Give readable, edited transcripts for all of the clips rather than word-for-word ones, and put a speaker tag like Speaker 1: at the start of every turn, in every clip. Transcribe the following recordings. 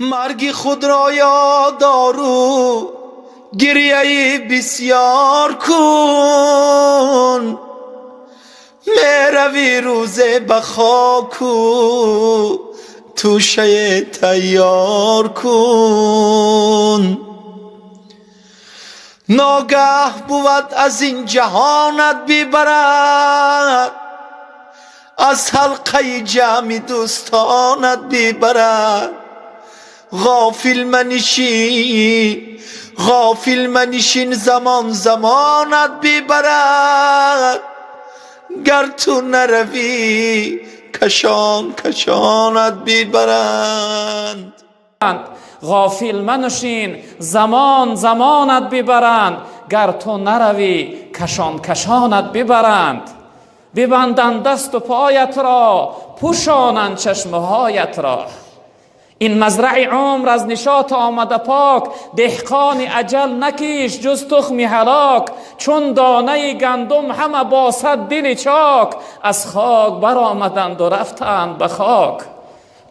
Speaker 1: مرگ خود را یادآرو گریه بسیار کن، مهروی روز بخاکو توشه تیار کن. ناگه بود از این جهانت بیبرد، از حلقه جمع دوستانت بیبرد. غافل منشین زمان زمانت بیبرد، گر تو نروی کشان کشانت بیبرند.
Speaker 2: غافل منشین زمان زمانت ببرند، گر تو نروی کشان کشانت ببرند. ببندند دست و پایت را، پوشانند چشمهایت را. این مزرع عمر از نشاط آمده پاک، دهقان اجل نکیش جز تخم هلاک. چون دانه گندم همه باسد دل چاک، از خاک برآمدند و رفتند به خاک.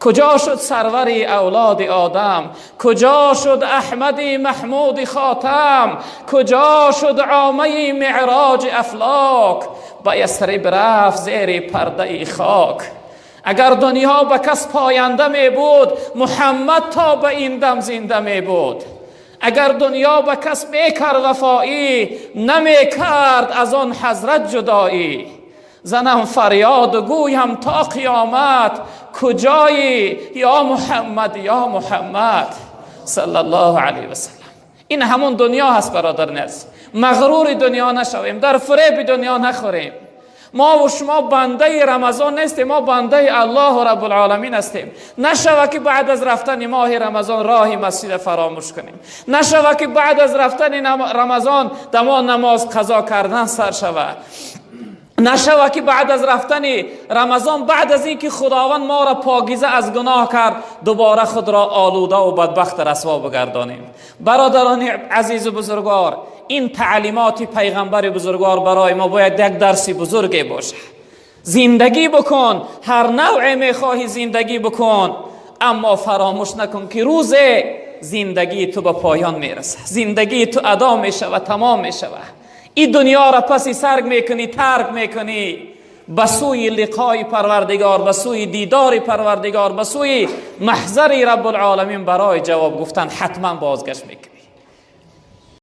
Speaker 2: کجا شد سروری اولاد آدم، کجا شد احمدی محمود خاتم، کجا شد عامه معراج افلاک، به یثرب رفت زیر پرده خاک. اگر دنیا به کس پاینده می بود، محمد تا به این دم زنده می بود. اگر دنیا به کس می کرد وفایی، نمی کرد از آن حضرت جدایی. زنم فریاد و گویم تا قیامت، کجایی یا محمد یا محمد صلی الله علیه و سلم. این همون دنیا هست برادران عزیز. مغرور دنیا نشویم، در فریب دنیا نخوریم. ما و شما بنده رمضان نیستیم، ما بنده الله رب العالمین هستیم. نشوه که بعد از رفتن ماه رمضان راه مسجد فراموش کنیم. نشوه که بعد از رفتن رمضان دما نماز قضا کردن سر شوه. نشوه که بعد از رفتن رمضان، بعد از اینکه خداوند ما را پاکیزه از گناه کرد، دوباره خود را آلوده و بدبخت رسوا بگردانیم. برادران عزیز و بزرگوار، این تعلیمات پیغمبر بزرگوار برای ما باید یک درسی بزرگی باشه. زندگی بکن، هر نوع میخواهی زندگی بکن، اما فراموش نکن که روز زندگی تو به پایان میرسه. زندگی تو ادا میشه و تمام میشه. این دنیا را پسی سرگ میکنی، ترک میکنی، به سوی لقای پروردگار، به سوی دیدار پروردگار، به سوی محضر رب العالمین برای جواب گفتن حتما بازگشت میکنی.